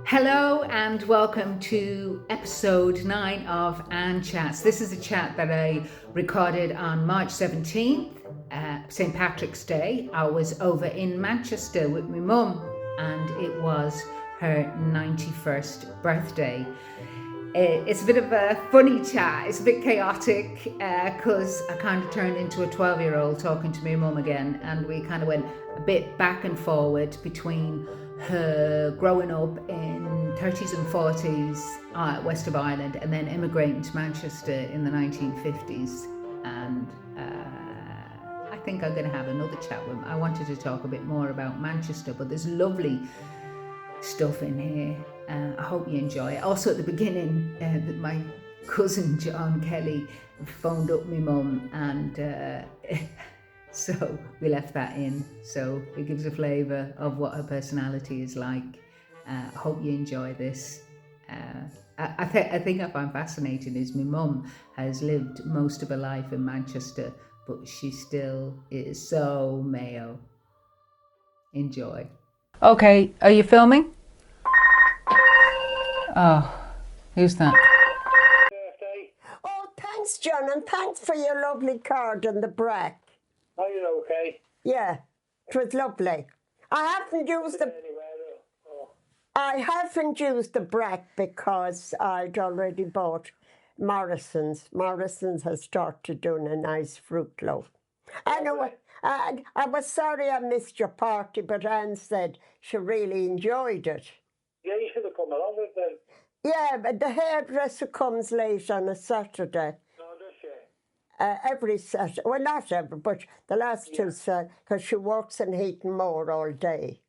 Hello and welcome to episode 9 of Anne Chats. This is a chat that I recorded on March 17th, St. Patrick's Day. I was over in Manchester with my mum and it was her 91st birthday. It's a bit of a funny chat. It's a bit chaotic because I kind of turned into a 12-year-old talking to my mum again, and we kind of went a bit back and forward between her growing up in 30s and 40s west of Ireland and then immigrating to Manchester in the 1950s. And I think I'm going to have another chat with him. I wanted to talk a bit more about Manchester, but there's lovely stuff in here. I hope you enjoy it. Also at the beginning, my cousin John Kelly phoned up my mum, and so we left that in. So it gives a flavour of what her personality is like. I hope you enjoy this. I think I find fascinating is my mum has lived most of her life in Manchester, but she still is so Mayo. Enjoy. Okay, are you filming? Oh, who's that? Oh, thanks, John, and thanks for your lovely card and the brack. Are you okay? Yeah, it was lovely. I haven't used the brack because I'd already bought Morrison's. Morrison's has started doing a nice fruit loaf. Anyway, I was sorry I missed your party, but Anne said she really enjoyed it. Yeah, you should have come along with them. Yeah, but the hairdresser comes late on a Saturday. Oh, does she? Every Saturday. Well, not every, but the last two Saturdays, because she works in Heaton Moor all day.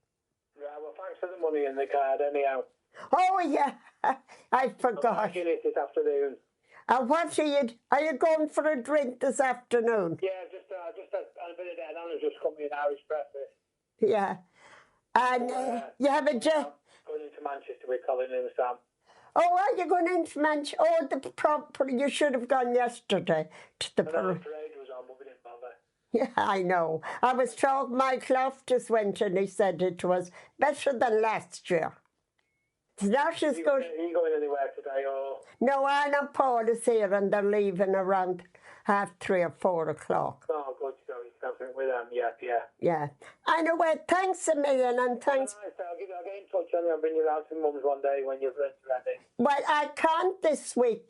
Right, well, thanks for the money in the card, anyhow. Oh, yeah. I forgot. I'm back in it this afternoon. And what are you going for a drink this afternoon? Yeah, just a bit of that. Anna's just come in Irish breakfast. Yeah. And you have a Going into Manchester with Colin and Sam. Oh, are you going into Manchester? Oh, the property. You should have gone yesterday to the parade was on, but we didn't bother. Yeah, I know. I was talking, Mike Loftus went and he said it was better than last year. It's not as good. Are you going anywhere today, or? No, Anne and Paul is here and they're leaving around 3:30 or 4 o'clock. Oh, good to go. You can have something with them, yeah. Yeah. Anyway, thanks a million and thanks. I'll get in touch and I'll bring you round to Mum's one day when you're ready. Well, I can't this week,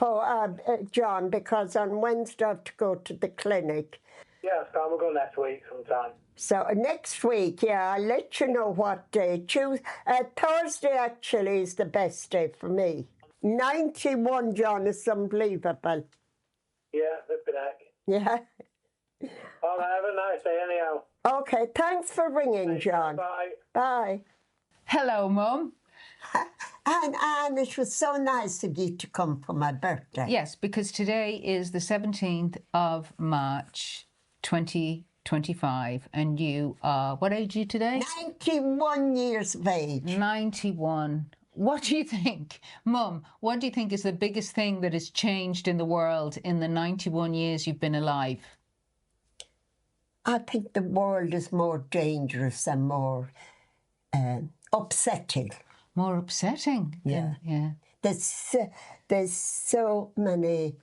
John, because on Wednesday I have to go to the clinic. Yeah, so we'll go next week sometime. So next week, yeah, I'll let you know what day. Thursday actually is the best day for me. 91, John, is unbelievable. Yeah, flipping heck. Yeah. All right, have a nice day anyhow. Okay, thanks for ringing, John. Bye. Bye. Hello, Mum. And it was so nice of you to come for my birthday. Yes, because today is the 17th of March, 2025, and you are, what age are you today? 91 years of age. 91. What do you think, Mum, what do you think is the biggest thing that has changed in the world in the 91 years you've been alive? I think the world is more dangerous and more upsetting. More upsetting? Yeah. There's so many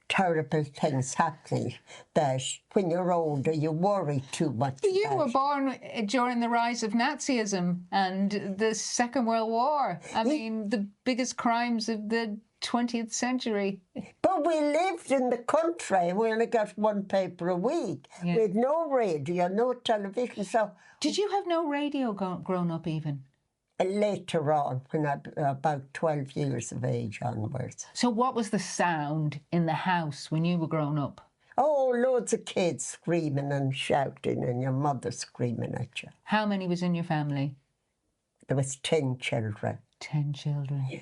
terrible things happening that when you're older you worry too much. You were born during the rise of Nazism and the Second World War. I mean, the biggest crimes of the 20th century. But we lived in the country. We only got one paper a week. Yeah. We had no radio, no television. So did you have no radio grown up even? Later on, when I about 12 years of age onwards. So what was the sound in the house when you were growing up? Oh, loads of kids screaming and shouting and your mother screaming at you. How many was in your family? There was 10 children. 10 children. Yeah.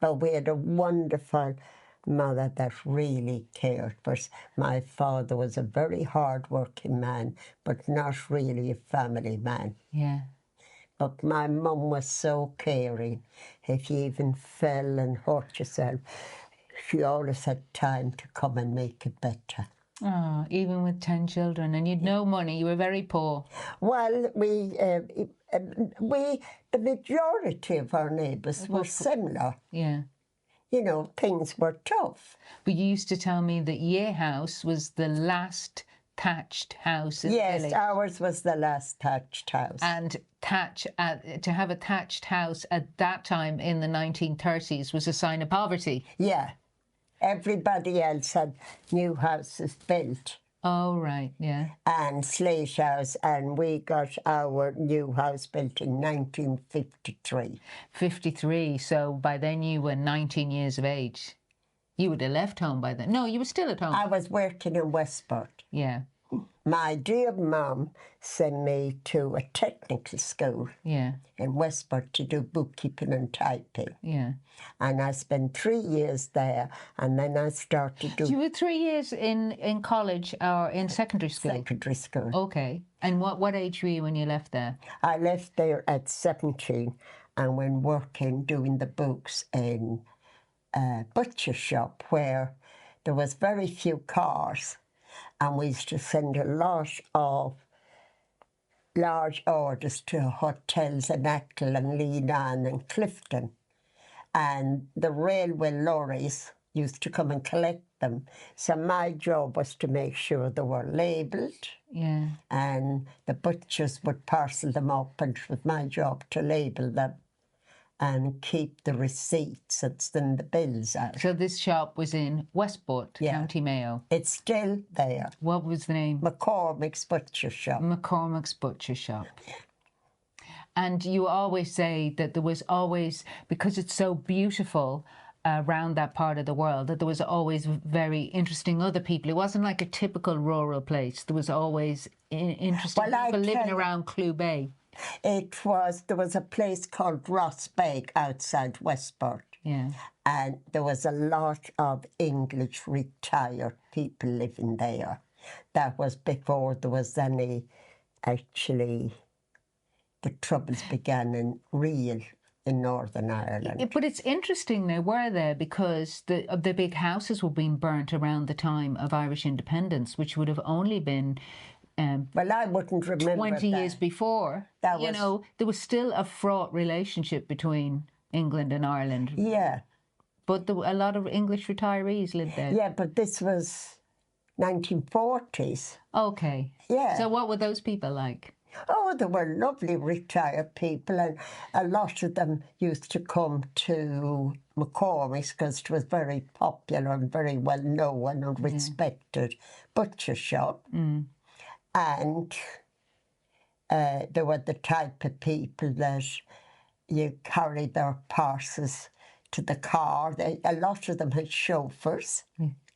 But we had a wonderful mother that really cared for us. My father was a very hard-working man, but not really a family man. Yeah. But my mum was so caring. If you even fell and hurt yourself, she always had time to come and make it better. Oh, even with 10 children, and you'd no money, you were very poor. Well, the majority of our neighbours were similar. Yeah. You know, things were tough. But you used to tell me that your house was the last thatched house in the village. Yes, ours was the last thatched house. And to have a thatched house at that time in the 1930s was a sign of poverty. Yeah. Everybody else had new houses built. Oh, right, yeah. And slate house, and we got our new house built in 1953. 53, so by then you were 19 years of age. You would have left home by then. No, you were still at home. I was working in Westport. Yeah. My dear mum sent me to a technical school in Westport to do bookkeeping and typing. Yeah. And I spent 3 years there, and then I started doing... So you were 3 years in college or in secondary school? Secondary school. Okay. And what age were you when you left there? I left there at 17 and went working, doing the books in a butcher shop where there was very few cars. And we used to send a lot of large orders to hotels in Achill and Leenane and Clifton. And the railway lorries used to come and collect them. So my job was to make sure they were labelled. Yeah. And the butchers would parcel them up, and it was my job to label them and keep the receipts and send the bills out. So this shop was in Westport, County Mayo. It's still there. What was the name? McCormick's Butcher Shop. McCormick's Butcher Shop. And you always say that there was always, because it's so beautiful around that part of the world, that there was always very interesting other people. It wasn't like a typical rural place. There was always interesting people living around Clew Bay. There was a place called Ross Beg outside Westport. Yeah. And there was a lot of English retired people living there. That was before there was any, actually, the troubles began in Northern Ireland. But it's interesting now, were there, because the big houses were being burnt around the time of Irish independence, which would have only been... well, I wouldn't remember 20 years before. You know, there was still a fraught relationship between England and Ireland. Yeah. But a lot of English retirees lived there. Yeah, but this was 1940s. Okay. Yeah. So what were those people like? Oh, they were lovely retired people, and a lot of them used to come to McCormick's because it was very popular and very well known and respected butcher shop. Mm. And they were the type of people that you carry their parcels to the car. A lot of them had chauffeurs.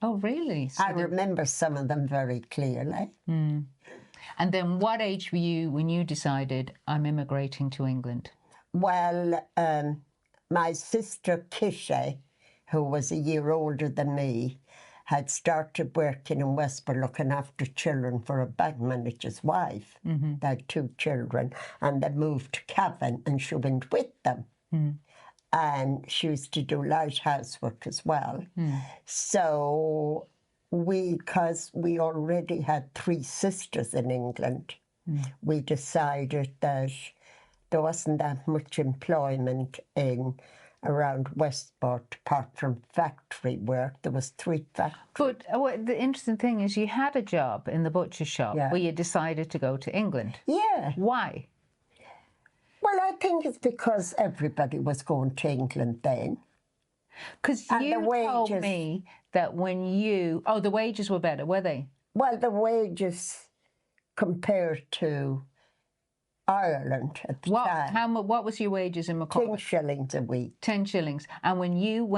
Oh, really? So I remember some of them very clearly. Mm. And then what age were you when you decided, I'm immigrating to England? Well, my sister Kitty, who was a year older than me, had started working in Westport looking after children for a bank manager's wife. Mm-hmm. They had 2 children, and they moved to Cavan, and she went with them. Mm. And she used to do light housework as well. Mm. So because we already had 3 sisters in England, we decided that there wasn't that much employment around Westport, apart from factory work. There was 3 factories. But the interesting thing is you had a job in the butcher shop where you decided to go to England. Yeah. Why? Well, I think it's because everybody was going to England then. Because you told me that when you... Oh, the wages were better, were they? Well, the wages compared to Ireland at the time. What was your wages in McCormick? 10 shillings a week. 10 shillings. And when you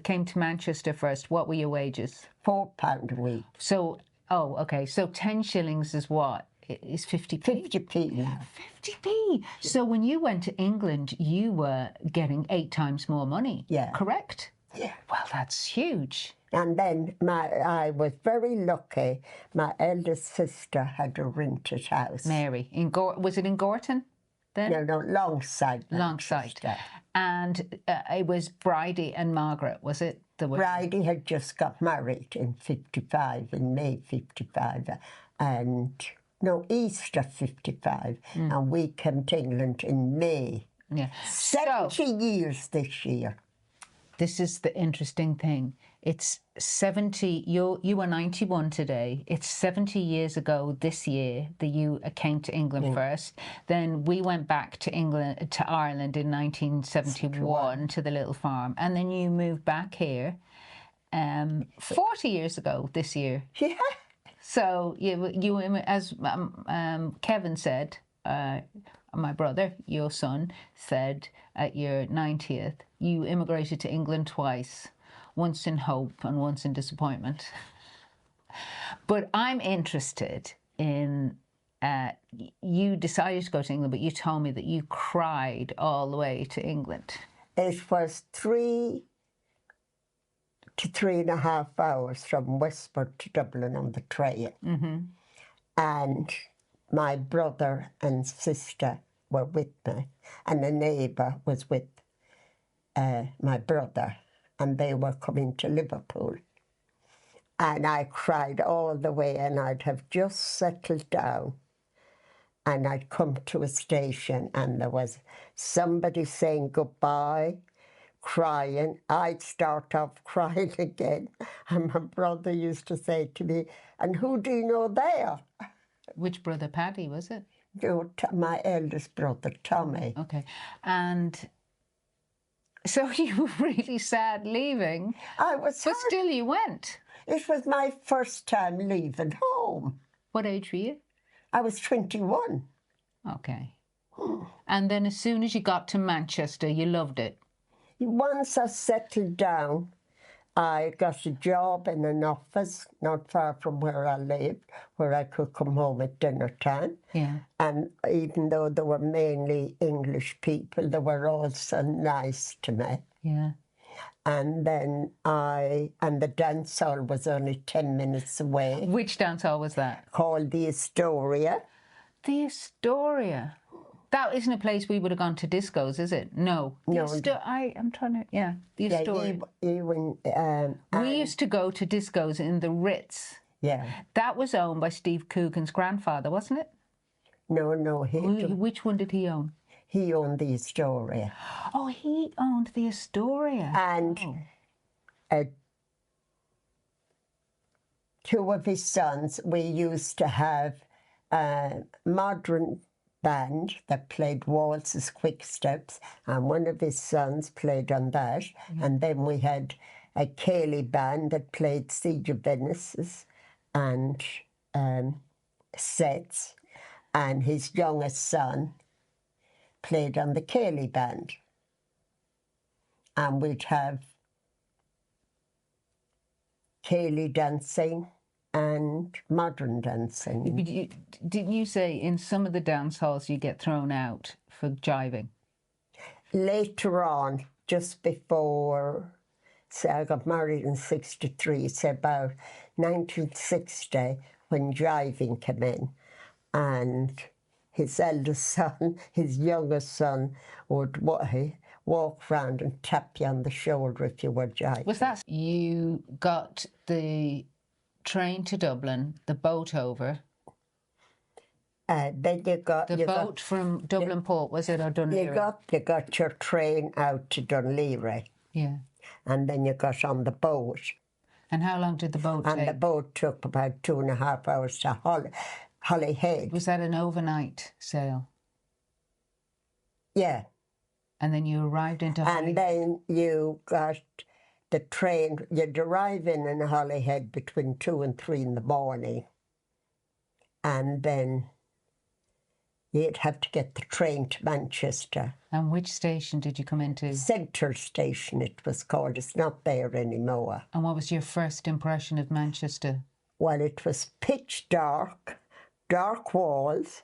came to Manchester first, what were your wages? £4 a week. So, okay. So 10 shillings is what? Is 50p? 50p now. 50p. So when you went to England, you were getting 8 times more money. Yeah. Correct? Yeah. Well, that's huge. And then I was very lucky. My eldest sister had a rented house. Mary. Was it in Gorton then? No, Longside. Longside. And it was Bridie and Margaret, was it? Bridie had just got married in 55, in May 55, and no, Easter 55, and we came to England in May. Yeah. 70 years this year. This is the interesting thing. It's 70, you were 91 today. It's 70 years ago this year that you came to England first. Then we went back to Ireland in 1971 to the little farm. And then you moved back here 40 years ago this year. Yeah. So you as Kevin said, my brother, your son, said at your 90th, you immigrated to England twice, once in hope and once in disappointment. But I'm interested in, you decided to go to England, but you told me that you cried all the way to England. It was 3 to 3.5 hours from Westport to Dublin on the train. And my brother and sister were with me, and a neighbour was with my brother, and they were coming to Liverpool. And I cried all the way, and I'd have just settled down, and I'd come to a station, and there was somebody saying goodbye, crying. I'd start off crying again, and my brother used to say to me, "And who do you know there?" Which brother, Paddy, was it? No, my eldest brother, Tommy. Okay. And so you were really sad leaving. I was But hurt. still you went. It was my first time leaving home. What age were you? I was 21. Okay. And then as soon as you got to Manchester, you loved it. Once I settled down, I got a job in an office not far from where I lived, where I could come home at dinner time. Yeah. And even though they were mainly English people, they were also nice to me. Yeah. And then the dance hall was only 10 minutes away, Which dance hall was that? called the Astoria. The Astoria. That isn't a place we would have gone to discos, is it? No. No. I'm trying to, the Yeah, Astoria. we We used to go to discos in the Ritz. yeah. That was owned by Steve Coogan's grandfather, wasn't it? No, Which one did he own? he owned the Astoria. Oh, he owned the Astoria. And two of his sons, we used to have a modern band that played waltzes, quick steps, and one of his sons played on that. And then we had a Cayley band that played Siege of Venice and sets, and his youngest son played on the Cayley band. And we'd have Cayley dancing and modern dancing. Didn't you say in some of the dance halls you get thrown out for jiving? Later on, just before, say I got married in 63, so about 1960, when jiving came in, and his eldest son, his youngest son, would walk round and tap you on the shoulder if you were jiving. Was that you got the train to Dublin, the boat over? Then you got The boat from Dublin Port, was it, or Dunleary? You got your train out to Dunleary, Yeah. and then you got on the boat. And how long did the boat And take? the boat took about 2.5 hours to Holyhead. Was that an overnight sail? Yeah. And then you arrived into And then you got the train, you'd arrive in Holyhead between 2 and 3 in the morning. And then you'd have to get the train to Manchester. And which station did you come into? Centre Station, it was called. It's not there anymore. And what was your first impression of Manchester? Well, it was pitch dark, dark walls,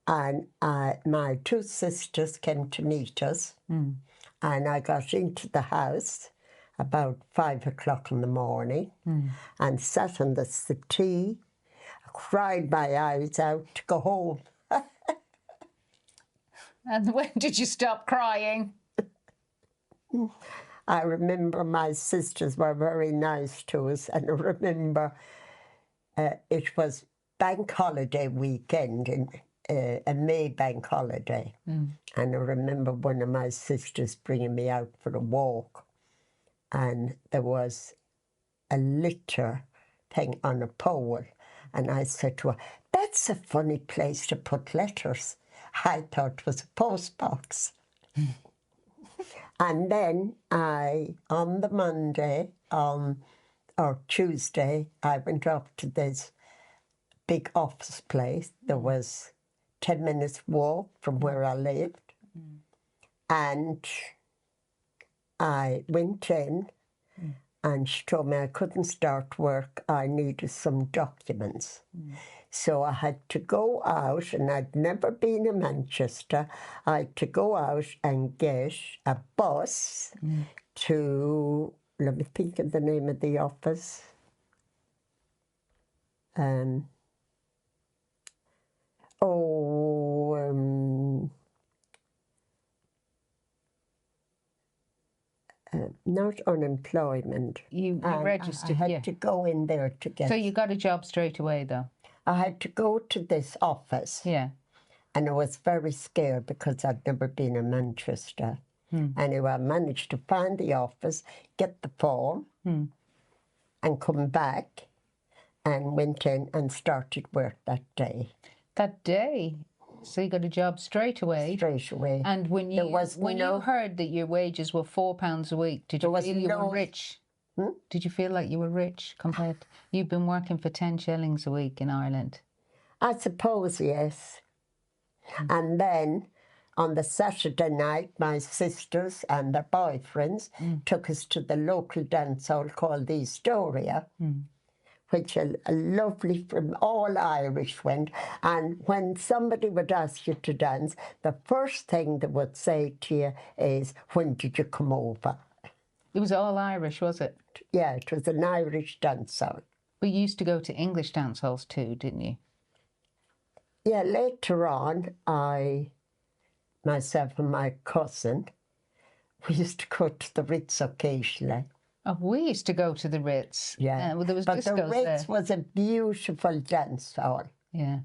and my two sisters came to meet us, and I got into the house about 5 o'clock in the morning and sat on the settee, cried my eyes out to go home. And when did you stop crying? I remember my sisters were very nice to us, and I remember it was bank holiday weekend, a May bank holiday. And I remember one of my sisters bringing me out for a walk, and there was a litter thing on a pole. And I said to her, "That's a funny place to put letters." I thought it was a post box. And then on the Monday or Tuesday, I went up to this big office place. There was 10 minutes walk from where I lived. And I went in, and she told me I couldn't start work. I needed some documents. So I had to go out, and I'd never been in Manchester. I had to go out and get a bus to, let me think of the name of the office. Not unemployment. You registered, I had to go in there to get... So you got a job straight away, though? I had to go to this office. Yeah. And I was very scared because I'd never been in Manchester. Anyway, I managed to find the office, get the form, and come back, and went in and started work that day. That day? So you got a job straight away? Straight away. And when you heard that your wages were £4 a week, did you feel you were rich? Did you feel like you were rich compared? You've been working for 10 shillings a week in Ireland. I suppose, yes. And then on the Saturday night, my sisters and their boyfriends took us to the local dance hall called the Astoria, which a lovely, from all Irish went. And when somebody would ask you to dance, the first thing they would say to you is, "When did you come over?" It was all Irish, was it? Yeah, it was an Irish dance hall. But you used to go to English dance halls too, didn't you? Yeah, later on, myself and my cousin, we used to go to the Ritz occasionally. Oh, we used to go to the Ritz. Yeah, well, there was but discos the Ritz there. was a beautiful dance hall. Yeah.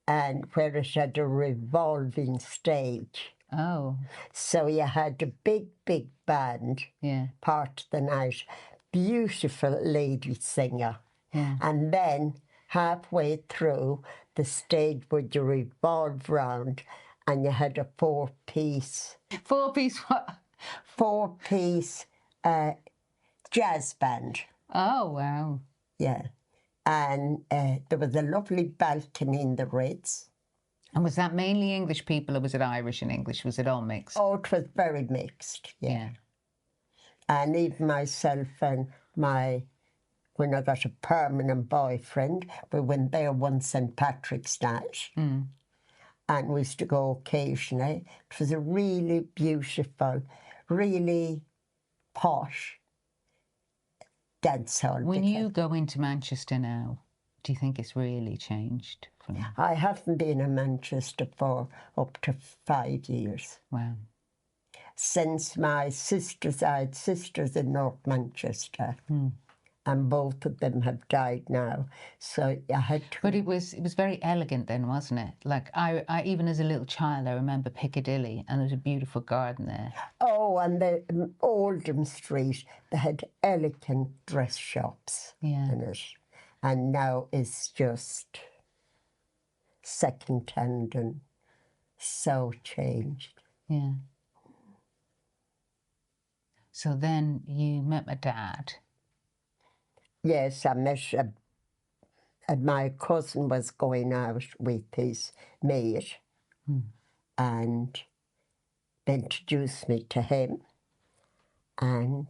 And where it had a revolving stage. Oh. So you had a big, big band part of the night. Beautiful lady singer. Yeah. And then halfway through, the stage would revolve round, and you had a four-piece... Four-piece what? Four-piece jazz band. Oh, wow. Yeah. And there was a lovely balcony in the Ritz. And was that mainly English people, or was it Irish and English? Was it all mixed? Oh, it was very mixed, yeah. And even myself and when I got a permanent boyfriend, we went there one St. Patrick's night. And we used to go occasionally. It was a really beautiful, really posh dance hall. When you go into Manchester now, do you think it's really changed? I haven't been in Manchester for up to 5 years. Wow. Since my sisters, I had sisters in North Manchester, and both of them have died now. So I had to... But it was very elegant then, wasn't it? Like, I even as a little child, I remember Piccadilly, and there was a beautiful garden there. Oh, and the Oldham Street, they had elegant dress shops in it. And now it's just second-hand and so changed. Yeah. So then you met my dad. Yes, I met my cousin was going out with his mate and introduced me to him. And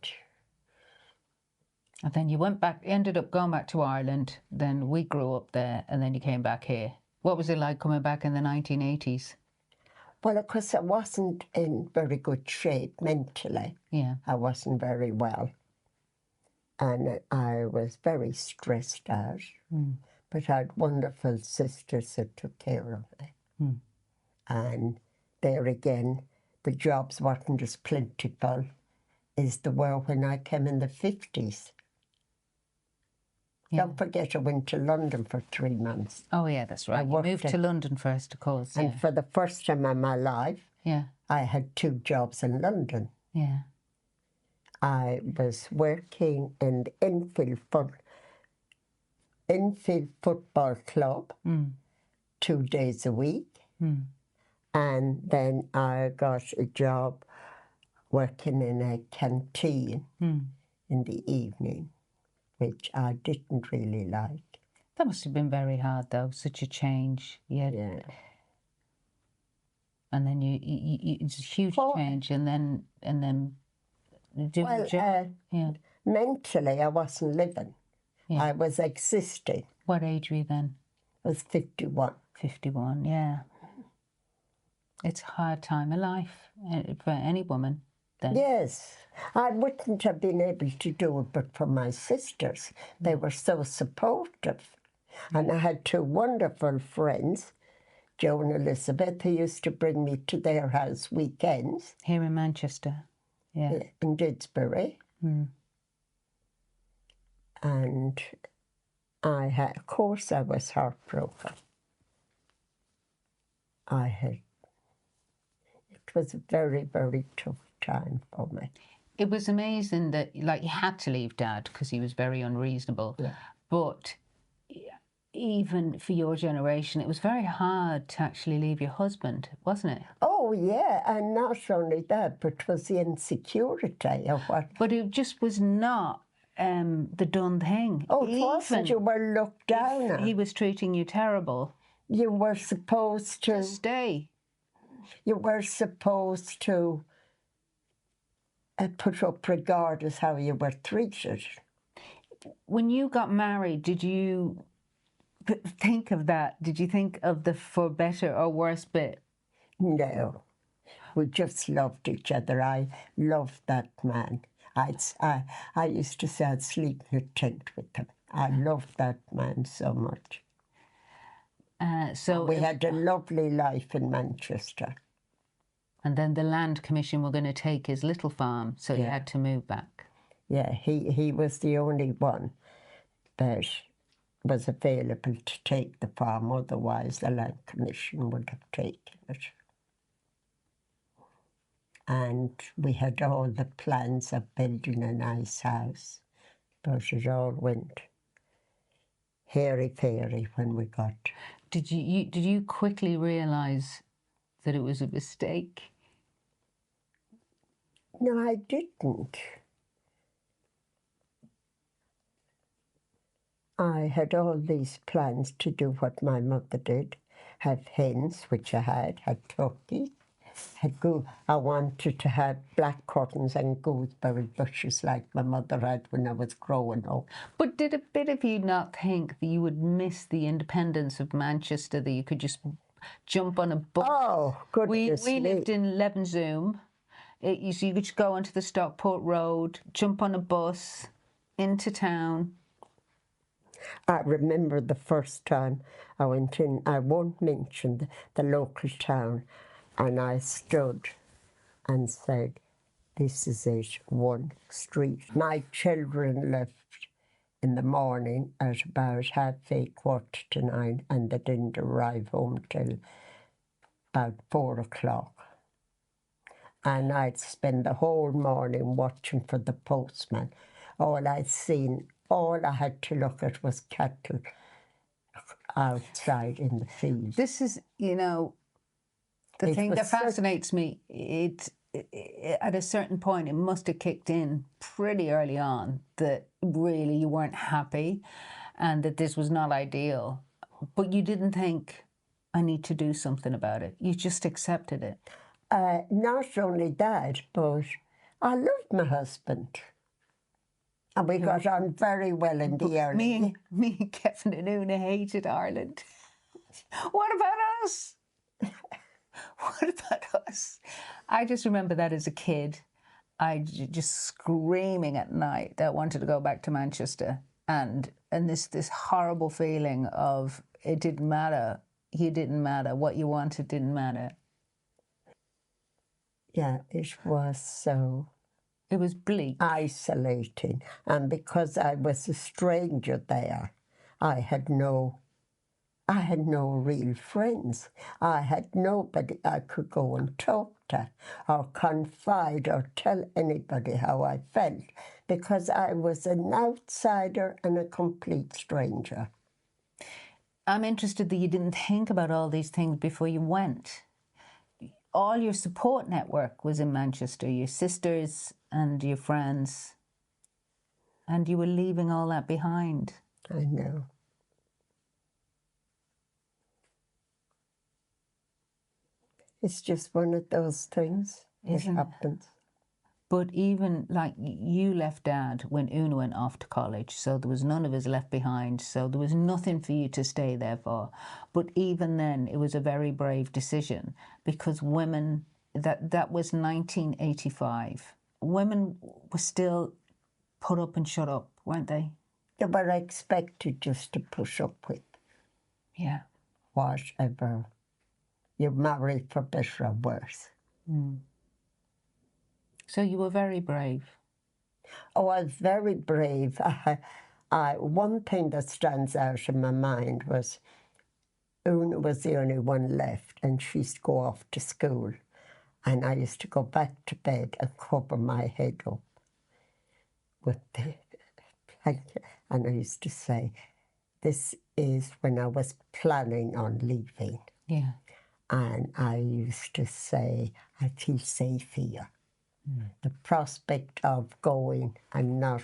then you went back, ended up going back to Ireland. Then we grew up there, and then you came back here. What was it like coming back in the 1980s? Well, of course, I wasn't in very good shape mentally. Yeah. I wasn't very well. And I was very stressed out. But I had wonderful sisters that took care of me. And there again, the jobs weren't as plentiful is the war when I came in the 50s. Yeah. Don't forget I went to London for 3 months. Oh, yeah, that's right. You moved to London first, of course. And Yeah. for the first time in my life, Yeah. I had 2 jobs in London. Yeah. I was working in the Infield Football Club 2 days a week. And then I got a job working in a canteen in the evening, which I didn't really like. That must have been very hard, though. Such a change. Yeah. And then it's a huge change, and then doing a job. Mentally, I wasn't living. Yeah. I was existing. What age were you then? I was 51. 51, yeah. It's a hard time of life for any woman then. Yes. I wouldn't have been able to do it but for my sisters. They were so supportive. And I had 2 wonderful friends, Joe and Elizabeth, who used to bring me to their house weekends. Here in Manchester, yeah. In Didsbury. And of course I was heartbroken. It was a very, very tough time for me. It was amazing that, like, you had to leave Dad because he was very unreasonable. Yeah. But even for your generation, it was very hard to actually leave your husband, wasn't it? Oh, yeah, and not only that, but it was the insecurity of what... But it just was not the done thing. Oh, it wasn't. You were looked down on. He was treating you terrible. You were supposed to... Stay. You were supposed to put up regardless how you were treated. When you got married, did you think of that? Did you think of the for better or worse bit? No. We just loved each other. I loved that man. I used to say I'd sleep in a tent with him. I loved that man so much. So we had a lovely life in Manchester. And then the Land Commission were going to take his little farm, so he had to move back. Yeah, he was the only one that was available to take the farm. Otherwise, the Land Commission would have taken it. And we had all the plans of building a nice house, but it all went hairy-fairy when we got... Did you quickly realise that it was a mistake? No, I didn't. I had all these plans to do what my mother did, have hens, which I had turkeys, I wanted to have black curtains and gooseberry bushes like my mother had when I was growing up. But did a bit of you not think that you would miss the independence of Manchester, that you could just jump on a bus? Oh, goodness we lived in Levenshulme. You could just go onto the Stockport Road, jump on a bus, into town. I remember the first time I went in, I won't mention the local town, and I stood and said, this is it, one street. My children left in the morning at about 9:30, and they didn't arrive home till about 4 o'clock. And I'd spend the whole morning watching for the postman. All I had to look at was cattle outside in the field. This is, the thing that fascinates me. At a certain point, it must have kicked in pretty early on that really you weren't happy and that this was not ideal. But you didn't think, I need to do something about it. You just accepted it. Not only that, but I loved my husband. And we got on very well in the early... Me and Kevin and Una hated Ireland. What about us? What about us? I just remember that as a kid, I just screaming at night that I wanted to go back to Manchester, and this horrible feeling of it didn't matter, you didn't matter, what you wanted didn't matter. Yeah, it was so It was bleak. isolating. And because I was a stranger there, I had no real friends. I had nobody I could go and talk to or confide or tell anybody how I felt, because I was an outsider and a complete stranger. I'm interested that you didn't think about all these things before you went. All your support network was in Manchester, your sisters and your friends, and you were leaving all that behind. I know. It's just one of those things that happens. But even like you left Dad when Una went off to college, so there was none of us left behind, so there was nothing for you to stay there for. But even then, it was a very brave decision, because women, that was 1985. Women were still put up and shut up, weren't they? They were expected just to push up with Yeah. whatever. You marry for better or worse. So you were very brave. Oh, I was very brave. One thing that stands out in my mind was Una was the only one left, and she used to go off to school. And I used to go back to bed and cover my head up with the blanket. And I used to say, this is when I was planning on leaving. Yeah. And I used to say, I feel safe here. The prospect of going and not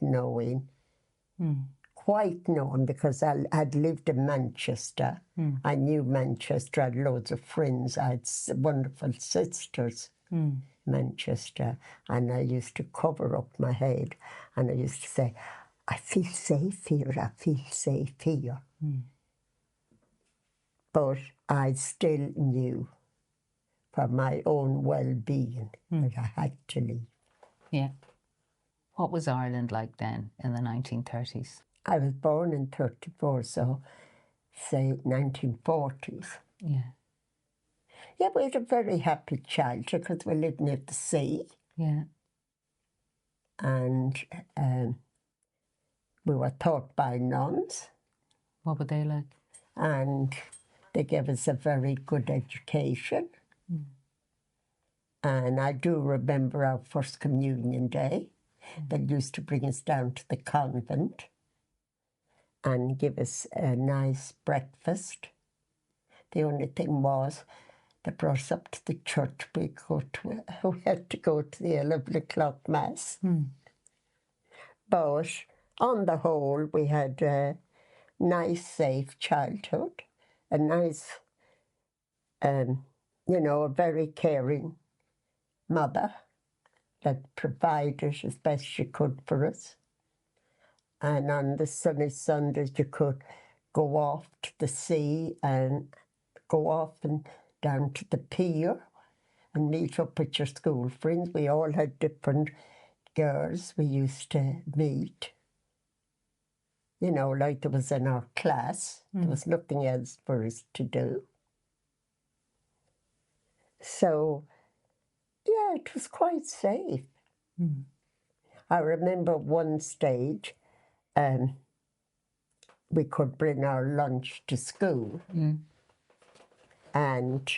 knowing, quite knowing, because I'd lived in Manchester. I knew Manchester, I had loads of friends, I had wonderful sisters in Manchester, and I used to cover up my head, and I used to say, I feel safe here, I feel safe here. But I still knew, for my own well-being, that I had to leave. Yeah. What was Ireland like then in the 1930s? I was born in 34, so say 1940s. Yeah. Yeah, we had a very happy childhood because we lived near the sea. Yeah. And we were taught by nuns, What were they like? and they gave us a very good education. And I do remember our first communion day. They used to bring us down to the convent and give us a nice breakfast. The only thing was, they brought us up to the church. We had to go to the 11 o'clock mass. But on the whole, we had a nice, safe childhood, a nice, a very caring mother that provided as best she could for us. And on the sunny Sundays, you could go off to the sea and go off and down to the pier and meet up with your school friends. We all had different girls we used to meet. Like there was in our class. There was nothing else for us to do. So, yeah, it was quite safe. I remember one stage, we could bring our lunch to school, and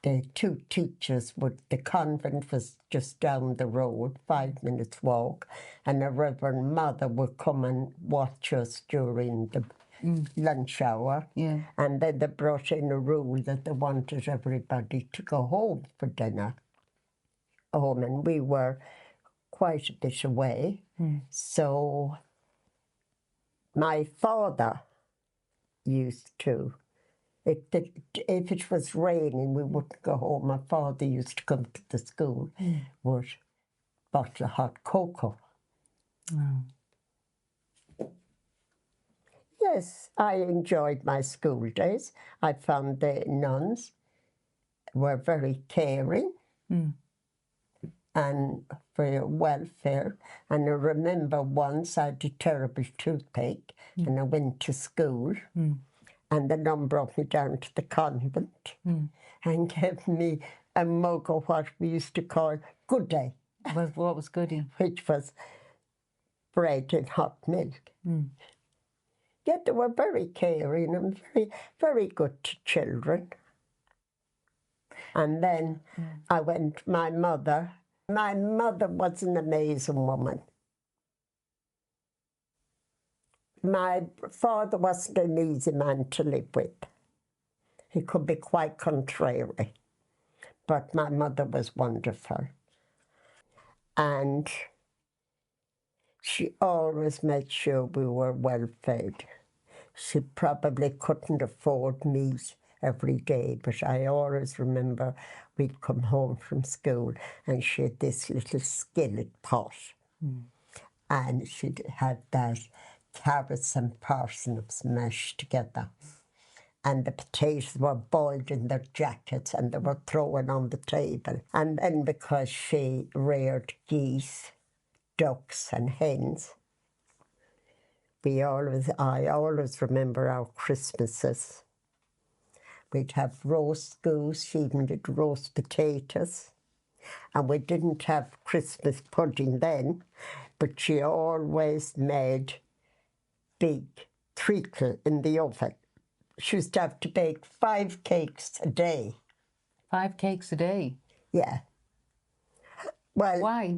the two teachers the convent was just down the road, 5 minutes walk, and the Reverend Mother would come and watch us during the lunch hour. Yeah. And then they brought in a rule that they wanted everybody to go home for dinner. And we were quite a bit away. So my father used to, if it was raining, we wouldn't go home. My father used to come to the school with a bottle of hot cocoa. Yes, I enjoyed my school days. I found the nuns were very caring and for your welfare. And I remember once I had a terrible toothache and I went to school and the nun brought me down to the convent and gave me a mug of what we used to call good day. What was goody? which was bread and hot milk. Yet they were very caring and very, very good to children. And then I went, my mother was an amazing woman. My father wasn't an easy man to live with. He could be quite contrary, but my mother was wonderful. And she always made sure we were well fed. She probably couldn't afford meat every day, but I always remember we'd come home from school and she had this little skillet pot. And she'd have that carrots and parsnips mashed together. And the potatoes were boiled in their jackets and they were thrown on the table. And then because she reared geese, ducks and hens, I always remember our Christmases. We'd have roast goose, she even did roast potatoes. And we didn't have Christmas pudding then, but she always made big treacle in the oven. She used to have to bake 5 cakes a day. 5 cakes a day? Yeah. Well, why?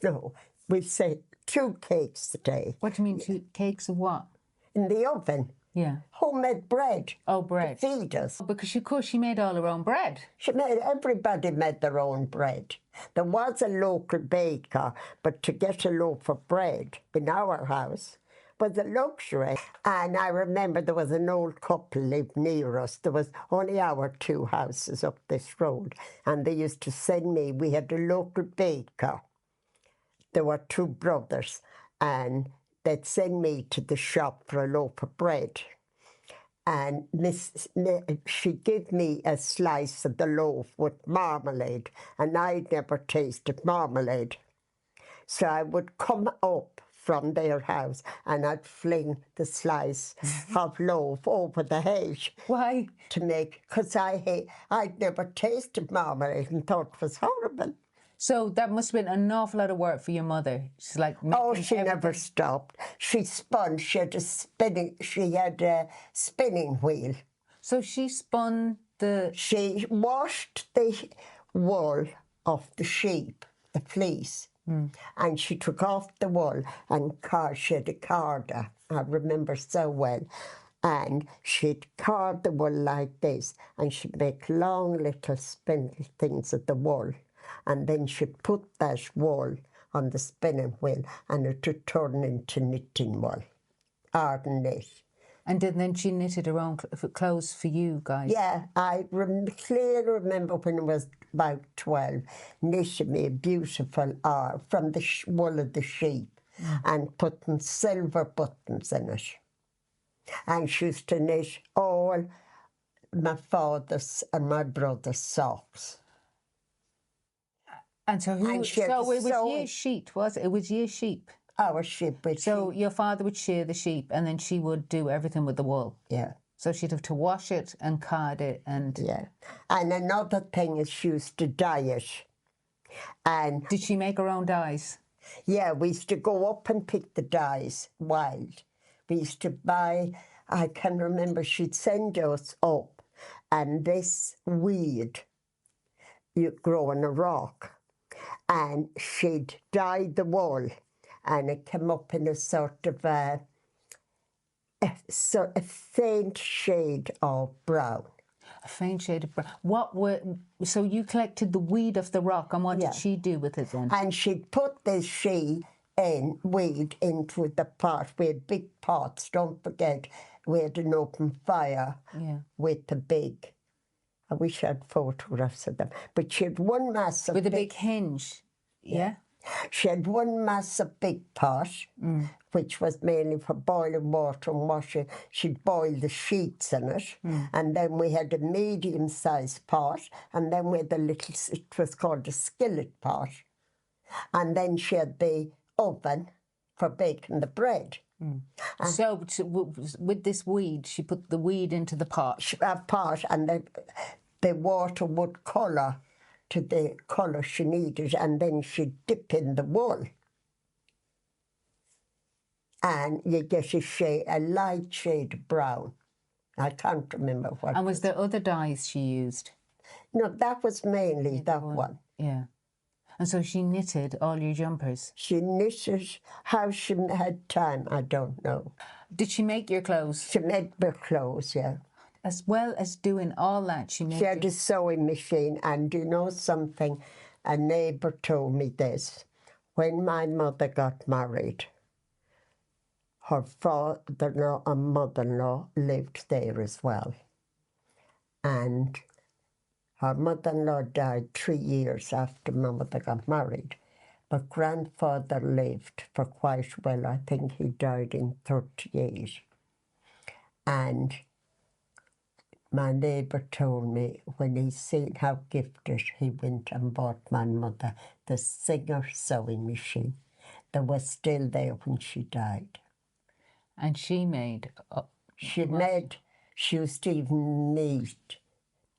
No, we'd say 2 cakes a day. What do you mean, 2 cakes of what? In the oven. Yeah. Homemade bread. Oh, bread. To feed us. Because of course she made all her own bread. Everybody made their own bread. There was a local baker, but to get a loaf of bread in our house was a luxury. And I remember there was an old couple lived near us. There was only our 2 houses up this road. And they used to send me, we had a local baker. There were 2 brothers, and they'd send me to the shop for a loaf of bread. And she'd give me a slice of the loaf with marmalade, and I'd never tasted marmalade. So I would come up from their house and I'd fling the slice of loaf over the hedge. Why? Because I'd never tasted marmalade and thought it was horrible. So that must have been an awful lot of work for your mother. She's like, oh, she never stopped. She spun. She had a spinning wheel. So she spun the. She washed the wool off the sheep, the fleece, and she took off the wool and she had a carder. I remember so well. And she'd card the wool like this, and she'd make long little spindle things of the wool. And then she'd put that wool on the spinning wheel and it would turn into knitting wool, hard knit. And then she knitted her own clothes for you guys? Yeah, I clearly remember when I was about 12, knitting me a beautiful from the wool of the sheep and putting silver buttons in it. And she used to knit all my father's and my brother's socks. And so it was your sheep, was it? It was your sheep? Our sheep. So your father would shear the sheep and then she would do everything with the wool? Yeah. So she'd have to wash it and card it and... Yeah. And another thing is she used to dye it. And did she make her own dyes? Yeah, we used to go up and pick the dyes wild. We used to buy, I can remember she'd send us up and this weed you grow on a rock. And she'd dye the wool, and it came up in a sort of a faint shade of brown. A faint shade of brown. So you collected the weed off the rock, and what did she do with it then? And she'd put this weed into the pot. We had big pots, don't forget. We had an open fire with the big... I wish I had photographs of them. But she had one massive... With a big hinge, yeah? She had one massive big pot, which was mainly for boiling water and washing. She'd boil the sheets in it. And then we had a medium-sized pot. And then we had it was called a skillet pot. And then she had the oven for baking the bread. So with this weed, she put the weed into the pot? A pot, and the water would colour to the colour she needed, and then she'd dip in the wool. And you get a light shade of brown. I can't remember what. And was there other dyes she used? No, that was mainly that one. Yeah. And so she knitted all your jumpers? She knitted. How she had time, I don't know. Did she make your clothes? She made my clothes, yeah. As well as doing all that, she made... She had a sewing machine, and you know something? A neighbour told me this. When my mother got married, her father-in-law and mother-in-law lived there as well. And her mother-in-law died 3 years after my mother got married. But grandfather lived for quite well. I think he died in 38. And my neighbour told me when he seen how gifted, he went and bought my mother the Singer sewing machine that was still there when she died. And she made... She used to even knit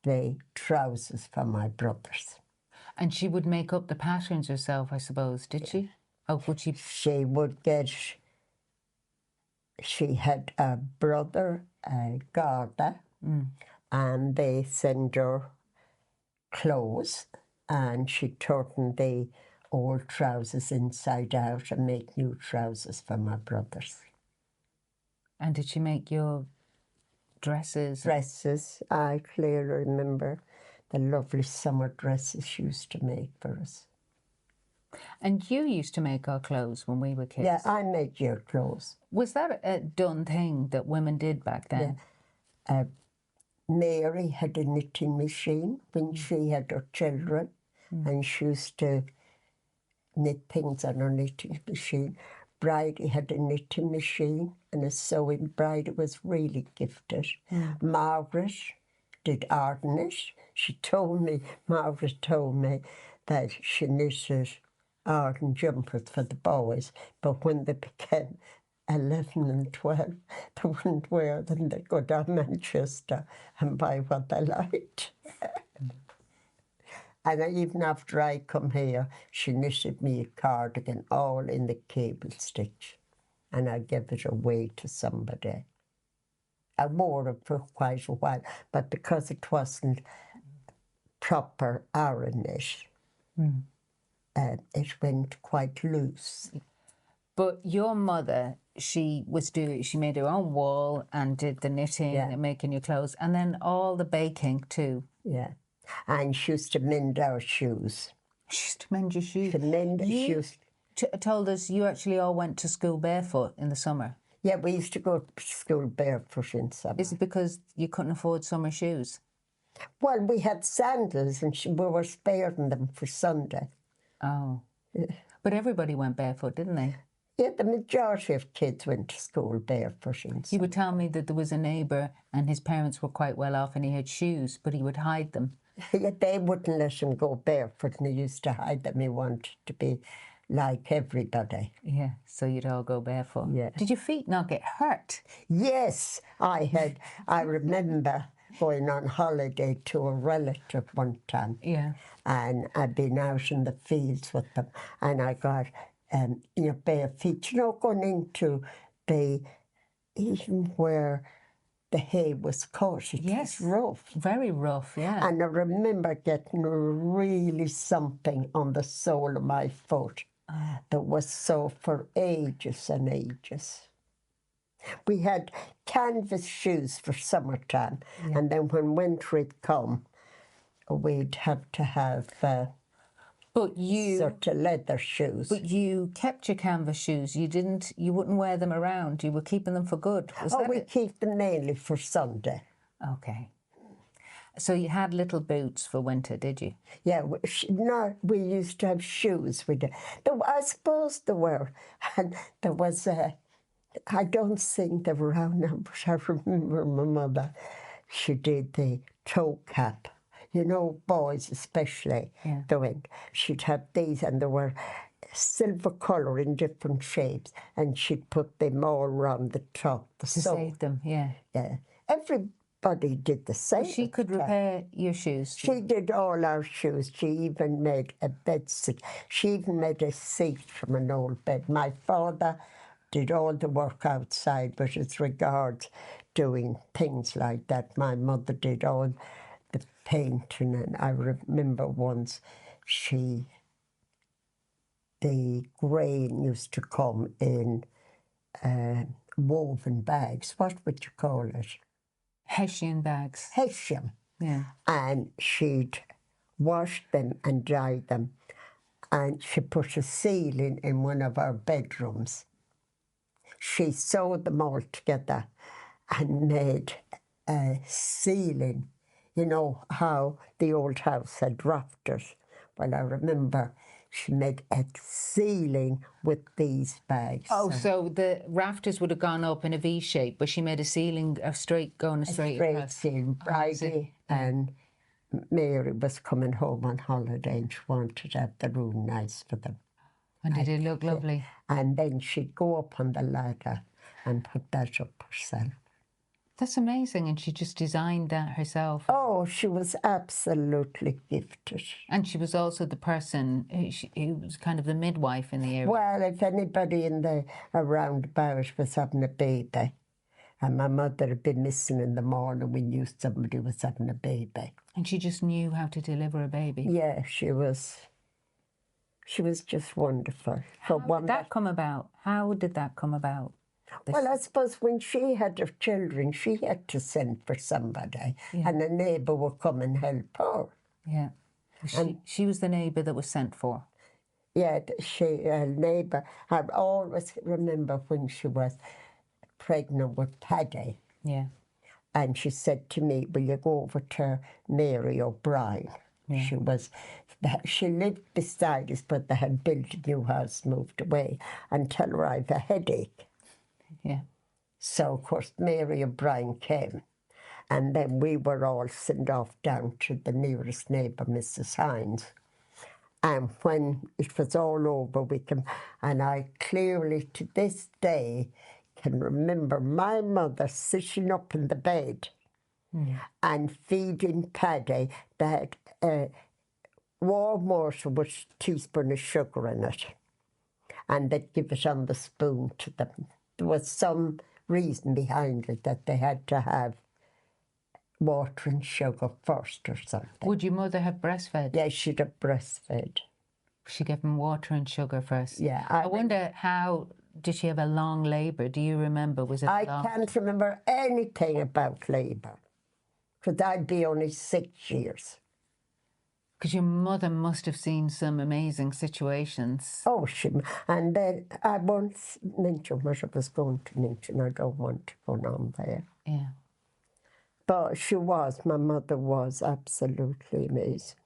the trousers for my brothers. And she would make up the patterns herself, I suppose, did she? Oh, would she? She would get... She had a brother, Garda, and they sent her clothes, and she turned the old trousers inside out and make new trousers for my brothers. And did she make your dresses? Dresses, I clearly remember the lovely summer dresses she used to make for us. And you used to make our clothes when we were kids? Yeah, I made your clothes. Was that a done thing that women did back then? Yeah. Mary had a knitting machine when she had her children, and she used to knit things on her knitting machine. Bridie had a knitting machine and a sewing. Bridie was really gifted. Margaret did knit. Margaret told me that she knitted Arden jumpers for the boys, but when they became 11 and 12, they wouldn't wear them. They'd go down Manchester and buy what they liked. And even after I come here, she knitted me a cardigan all in the cable stitch, and I gave it away to somebody. I wore it for quite a while, but because it wasn't proper Aran knit, it went quite loose. But your mother, she made her own wool and did the knitting and making your clothes, and then all the baking too. Yeah. And she used to mend our shoes. She used to mend your shoes? To mend shoes. Told us you actually all went to school barefoot in the summer. Yeah, we used to go to school barefoot in summer. Is it because you couldn't afford summer shoes? Well, we had sandals and we were sparing them for Sunday. Oh. But everybody went barefoot, didn't they? Yeah, the majority of kids went to school barefoot in summer. He would tell me that there was a neighbour and his parents were quite well off and he had shoes, but he would hide them. Yeah, they wouldn't let him go barefoot, and he used to hide them. He wanted to be like everybody. Yeah, so you'd all go barefoot. Yeah. Did your feet not get hurt? Yes, I remember going on holiday to a relative one time. Yeah. And I'd been out in the fields with them, and I got your bare feet, going into even where the hay was cut. It was rough. Very rough, yeah. And I remember getting really something on the sole of my foot that was sore for ages and ages. We had canvas shoes for summertime, and then when winter had come, we'd have to have sort of leather shoes. But you kept your canvas shoes. You wouldn't wear them around. You were keeping them for good. We keep them mainly for Sunday. Okay. So you had little boots for winter, did you? Yeah, we used to have shoes. I suppose there were. And there was I don't think they were around now, but I remember my mother, she did the toe cap. You know, boys especially doing. She'd have these, and they were silver colour in different shapes, and she'd put them all around the top. To save them, yeah. Yeah. Every Everybody did the same. She could repair your shoes. She did all our shoes. She even made a bed seat. She even made a seat from an old bed. My father did all the work outside, but as regards doing things like that, my mother did all the painting. And I remember once the grain used to come in woven bags. What would you call it? Hessian bags. Hessian. Yeah. And she'd wash them and dry them. And she put a ceiling in one of our bedrooms. She sewed them all together and made a ceiling. You know how the old house had rafters? Well, I remember she made a ceiling with these bags. Oh, so the rafters would have gone up in a V shape, but she made a ceiling, a straight across. Ceiling. Bridie and Mary was coming home on holiday and she wanted to have the room nice for them. And did it look lovely? And then she'd go up on the ladder and put that up herself. That's amazing. And she just designed that herself. Oh, she was absolutely gifted. And she was also the person who was kind of the midwife in the area. Well, if anybody in the around about was having a baby, and my mother had been missing in the morning, we knew somebody was having a baby. And she just knew how to deliver a baby. Yeah, she was just wonderful. How did that come about? How did that come about? Well, I suppose when she had her children, she had to send for somebody, and a neighbour would come and help her. Yeah. She was the neighbour that was sent for. Yeah, a neighbour. I always remember when she was pregnant with Paddy. Yeah. And she said to me, will you go over to Mary O'Brien? Yeah. She lived beside us, but they had built a new house, moved away, and tell her I have a headache. Yeah. So, of course, Mary O'Brien came. And then we were all sent off down to the nearest neighbour, Mrs. Hines. And when it was all over, and I clearly, to this day, can remember my mother sitting up in the bed and feeding Paddy that warm water with a teaspoon of sugar in it. And they'd give it on the spoon to them. There was some reason behind it that they had to have water and sugar first or something. Would your mother have breastfed? Yeah, she'd have breastfed. She gave them water and sugar first. Yeah. I wonder how, did she have a long labour? Do you remember? Was it I long? can't remember anything about labour, because I'd be only 6 years. Because your mother must have seen some amazing situations. Oh, and then I won't mention what I was going to mention. I don't want to go on there. Yeah. But my mother was absolutely amazing.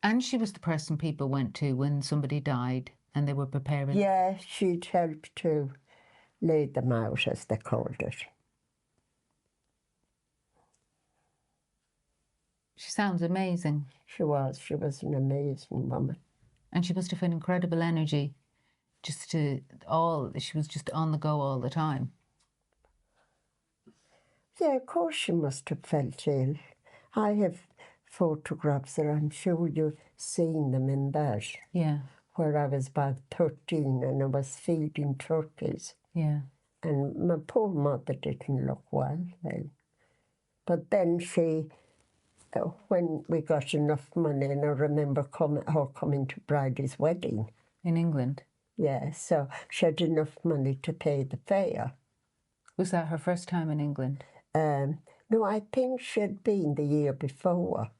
And she was the person people went to when somebody died and they were preparing. Yeah, she'd help to lay them out, as they called it. She sounds amazing. She was an amazing woman. And she must have had incredible energy. She was just on the go all the time. Yeah, of course she must have felt ill. I have photographs, and I'm sure you've seen them in that. Yeah. Where I was about 13 and I was feeding turkeys. Yeah. And my poor mother didn't look well then. But then when we got enough money, and I remember her coming to Bridie's wedding. In England? Yeah, so she had enough money to pay the fare. Was that her first time in England? No, I think she had been the year before,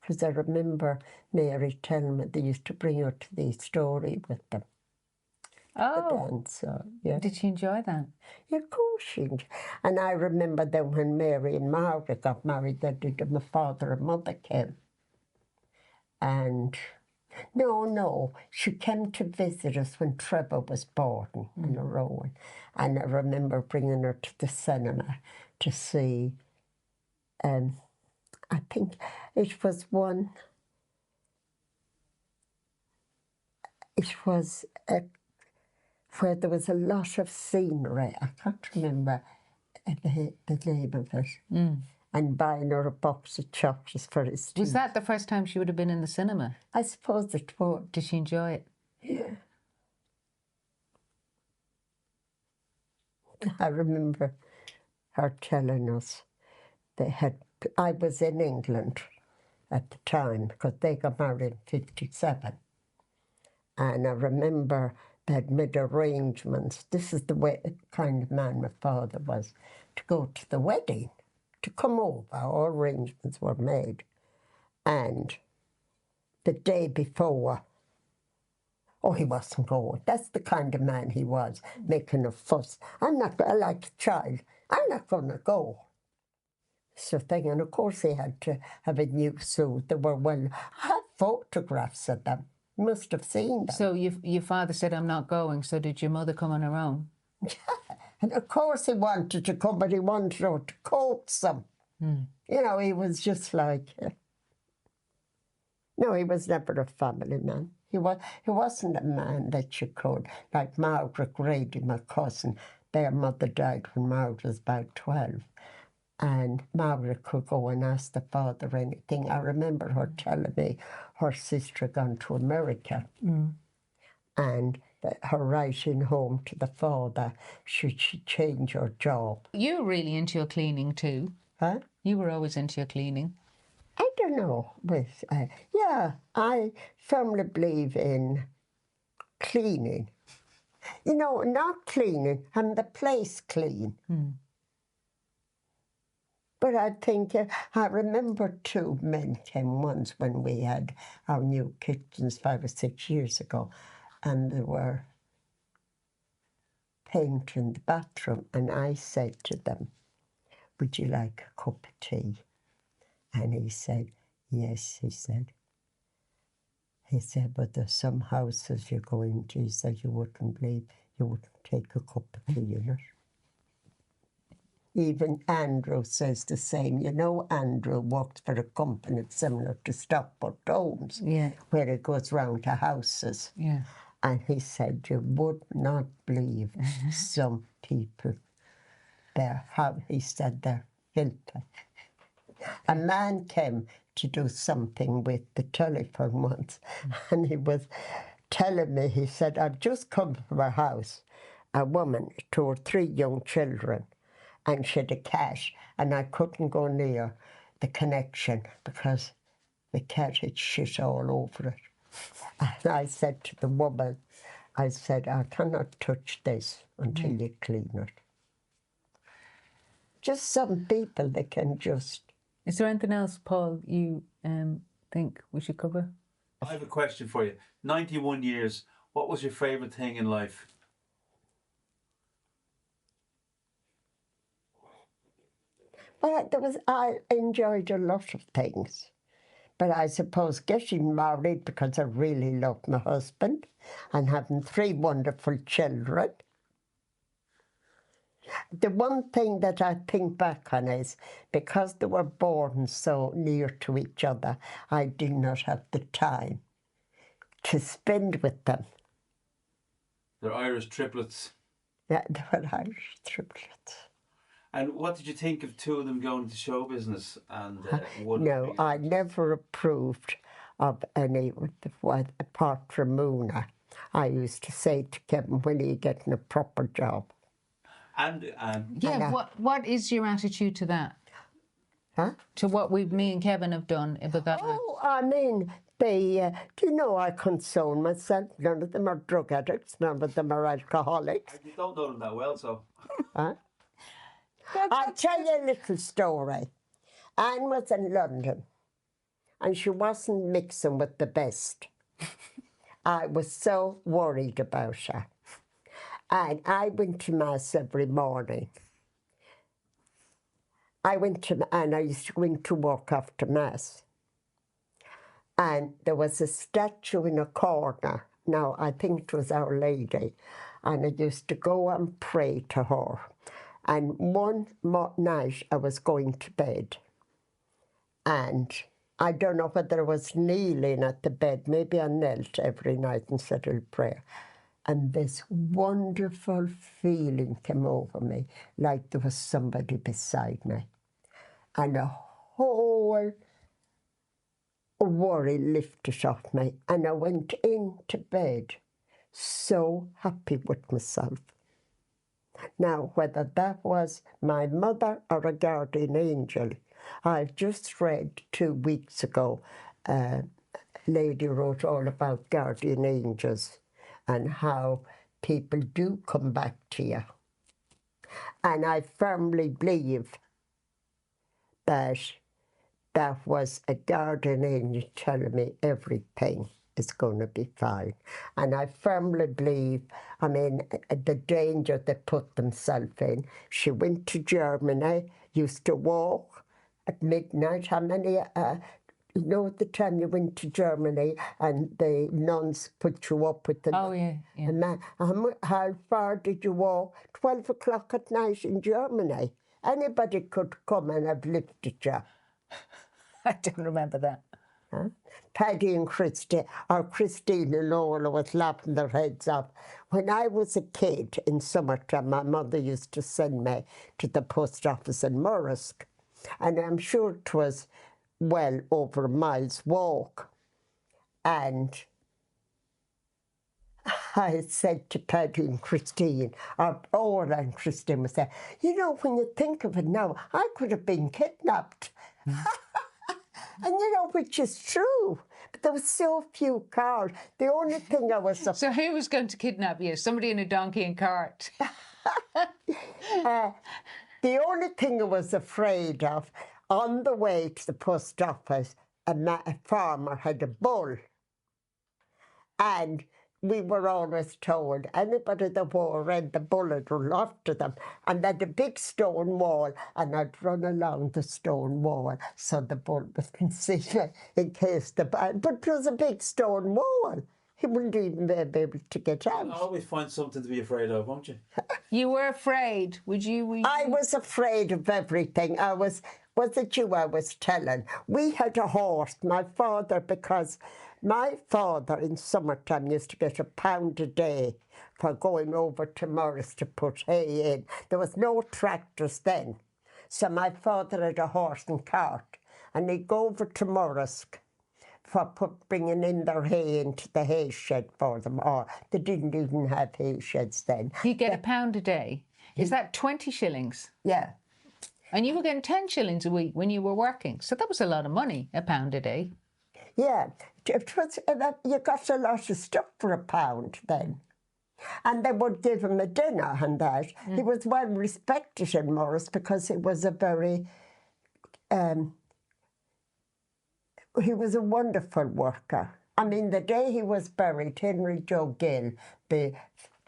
because I remember Mary telling me they used to bring her to the story with them. Oh, the dancer, yeah. Did she enjoy that? Yeah, of course she did. And I remember then when Mary and Margaret got married, my father and mother came. And no, she came to visit us when Trevor was born in a row. And I remember bringing her to the cinema to see, I think it was where there was a lot of scenery. I can't remember the name of it, and buying her a box of chocolates for his tea. Was that the first time she would have been in the cinema? I suppose it was. Did she enjoy it? Yeah. I remember her telling us I was in England at the time because they got married in 57. And I remember they'd made arrangements. This is the kind of man my father was, to go to the wedding, to come over. All arrangements were made. And the day before, he wasn't going. That's the kind of man he was, making a fuss. Like a child, I'm not going to go. So and of course he had to have a new suit. I have photographs of them. You must have seen them. So your father said, I'm not going, so did your mother come on her own? And of course he wanted to come, but he wanted her to coax him. You know, he was just like... No, he was never a family man. He wasn't a man that you could, like Margaret Grady, my cousin. Their mother died when Margaret was about 12. And Margaret could go and ask the father anything. I remember her telling me her sister had gone to America. And her writing home to the father, should she change her job. You were really into your cleaning too. Huh? You were always into your cleaning. I don't know. Yeah, I firmly believe in cleaning. You know, not cleaning, having the place clean. But I think, I remember 2 men came once when we had our new kitchens 5 or 6 years ago, and they were painting the bathroom, and I said to them, would you like a cup of tea? And he said, yes, he said. He said, but there's some houses you're going to, he said, you wouldn't believe, you wouldn't take a cup of tea in it. Even Andrew says the same. You know, Andrew works for a company similar to Stockport Homes, where he goes round to houses. Yeah. And he said, you would not believe some people there, how he said they're guilty. A man came to do something with the telephone once, and he was telling me, he said, I've just come from a house, a woman, 2 or 3 young children, and she had a cat, and I couldn't go near the connection because the cat had shit all over it. And I said to the woman, I said, I cannot touch this until you clean it. Just some people, they can just... Is there anything else, Paul, you think we should cover? I have a question for you. 91 years, what was your favourite thing in life? Well, I enjoyed a lot of things. But I suppose getting married because I really loved my husband and having 3 wonderful children. The one thing that I think back on is because they were born so near to each other, I did not have the time to spend with them. They're Irish triplets. Yeah, they were Irish triplets. And what did you think of 2 of them going into show business and one? No, I never approved of any, apart from Una. I used to say to Kevin, when are you getting a proper job? And yeah, what is your attitude to that? Huh? To what me and Kevin have done with that? Oh, I mean, do you know, I console myself. None of them are drug addicts. None of them are alcoholics. you don't know them that well, so. Huh? I'll tell you a little story. Anne was in London, and she wasn't mixing with the best. I was so worried about her. And I went to Mass every morning. And I used to go into work after Mass. And there was a statue in a corner. Now, I think it was Our Lady. And I used to go and pray to her. And one night I was going to bed. And I don't know whether I was kneeling at the bed. Maybe I knelt every night and said a prayer. and this wonderful feeling came over me, like there was somebody beside me. And a whole worry lifted off me, and I went into bed so happy with myself. Now, whether that was my mother or a guardian angel, I've just read 2 weeks ago, a lady wrote all about guardian angels and how people do come back to you. And I firmly believe that that was a guardian angel telling me everything is going to be fine. And I firmly believe, I mean, the danger they put themselves in. She went to Germany, used to walk at midnight. How many, you know, at the time you went to Germany and the nuns put you up with the... Oh, yeah, yeah. Man, how far did you walk? 12 o'clock at night in Germany. Anybody could come and have lifted you. I don't remember that. Huh? Paddy and Christine and Lola was laughing their heads off. When I was a kid in summertime, my mother used to send me to the post office in Murrisk, and I'm sure it was well over a mile's walk. And I said to Paddy and Christine, or Ola and Christine was there, you know, when you think of it now, I could have been kidnapped. And you know, which is true. But there was so few cars. The only thing I was... So who was going to kidnap you? Somebody in a donkey and cart? The only thing I was afraid of, on the way to the post office, a farmer had a bull. And we were always told, anybody that wore red, the bull would run after them. And they had a big stone wall, and I'd run along the stone wall so the bull wouldn't see me in case the... But it was a big stone wall. He wouldn't even be able to get out. You'll always find something to be afraid of, won't you? You were afraid, would you? I was afraid of everything. Was it you I was telling? We had a horse, my father, because my father in summertime used to get £1 a day for going over to Morris to put hay in. There was no tractors then. So my father had a horse and cart, and he'd go over to Morris for bringing in their hay into the hay shed for them, or they didn't even have hay sheds then. You get £1 a day. Is that 20 shillings? Yeah. And you were getting 10 shillings a week when you were working. So that was a lot of money, £1 a day. Yeah, it was, you got a lot of stuff for £1 then. And they would give him a dinner and that. He was well respected in Morris because he was a very... he was a wonderful worker. I mean, the day he was buried, Henry Joe Gill, they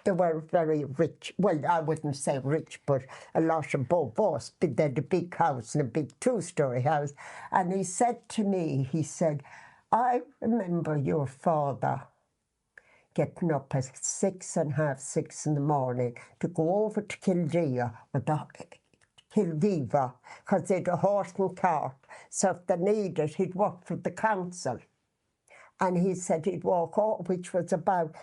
were very rich. Well, I wouldn't say rich, but a lot of both us. They had a big house and a big 2-story house. And he said to me, he said, I remember your father getting up at 6 and half 6 in the morning to go over to Kildea with the Kilviva, because they had a horse and cart. So if they needed, he'd work for the council. And he said he'd walk out, which was about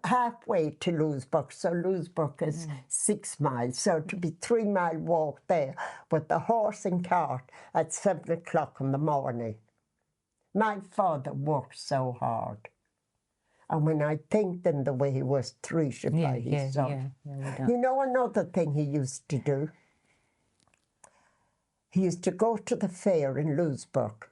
halfway to Louisburg. So Louisburg is 6 miles. So to be 3-mile walk there with the horse and cart at 7 o'clock in the morning. My father worked so hard. And when I think then the way he was treated by his son. You know another thing he used to do? He used to go to the fair in Louisburg,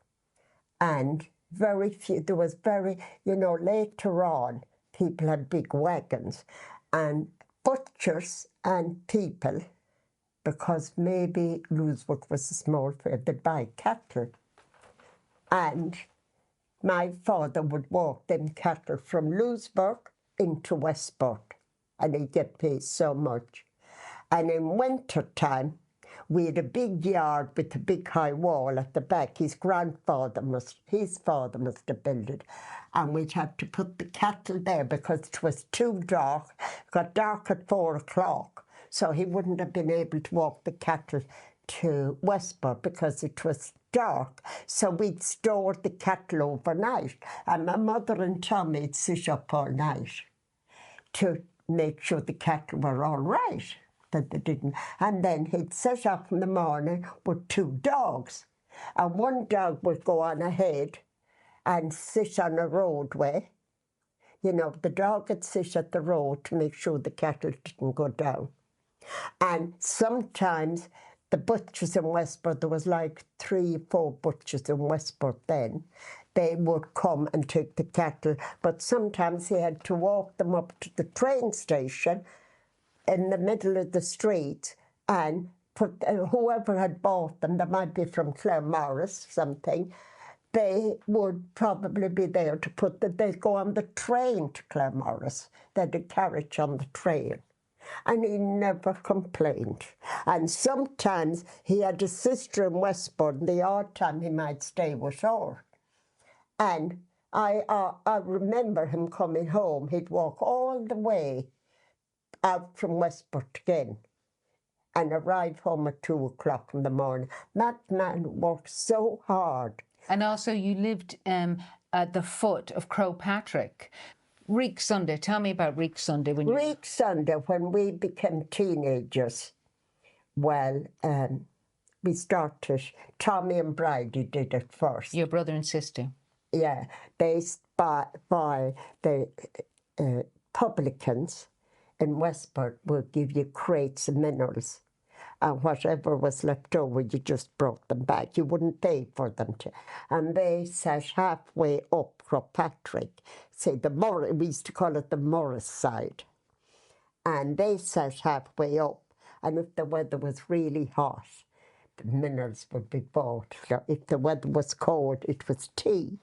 and very few, there was very, you know, later on, people had big wagons, and butchers and people, because maybe Louisburg was a small fair, they'd buy cattle. And my father would walk them cattle from Louisburg into Westport, and he'd get paid so much. And in winter time, we had a big yard with a big high wall at the back. His father must have built it. And we'd have to put the cattle there because it was too dark. It got dark at 4 o'clock. So he wouldn't have been able to walk the cattle to Westport because it was dark. So we'd store the cattle overnight. And my mother and Tommy'd sit up all night to make sure the cattle were all right, that they didn't. And then he'd set up in the morning with 2 dogs. And one dog would go on ahead and sit on a roadway. You know, the dog would sit at the road to make sure the cattle didn't go down. And sometimes the butchers in Westport, there was like 3 or 4 butchers in Westport then, they would come and take the cattle, but sometimes he had to walk them up to the train station in the middle of the street and put whoever had bought them, they might be from Claremorris, something, they would probably be there to they'd go on the train to Claremorris. They had a carriage on the train. And he never complained. And sometimes he had a sister in Westport, and the odd time he might stay with her. And I remember him coming home. He'd walk all the way out from Westport again and arrive home at 2 o'clock in the morning. That man worked so hard. And also you lived at the foot of Croagh Patrick. Reek Sunday, tell me about Reek Sunday. Reek Sunday, when we became teenagers, well, we started, Tommy and Bridie did it first. Your brother and sister. Yeah, they buy the publicans in Westport will give you crates of minerals, and whatever was left over, you just brought them back. You wouldn't pay for them and they sat halfway up Croagh-Patrick, say we used to call it the Morris side, and they sat halfway up, and if the weather was really hot, the minerals would be bought. If the weather was cold, it was tea.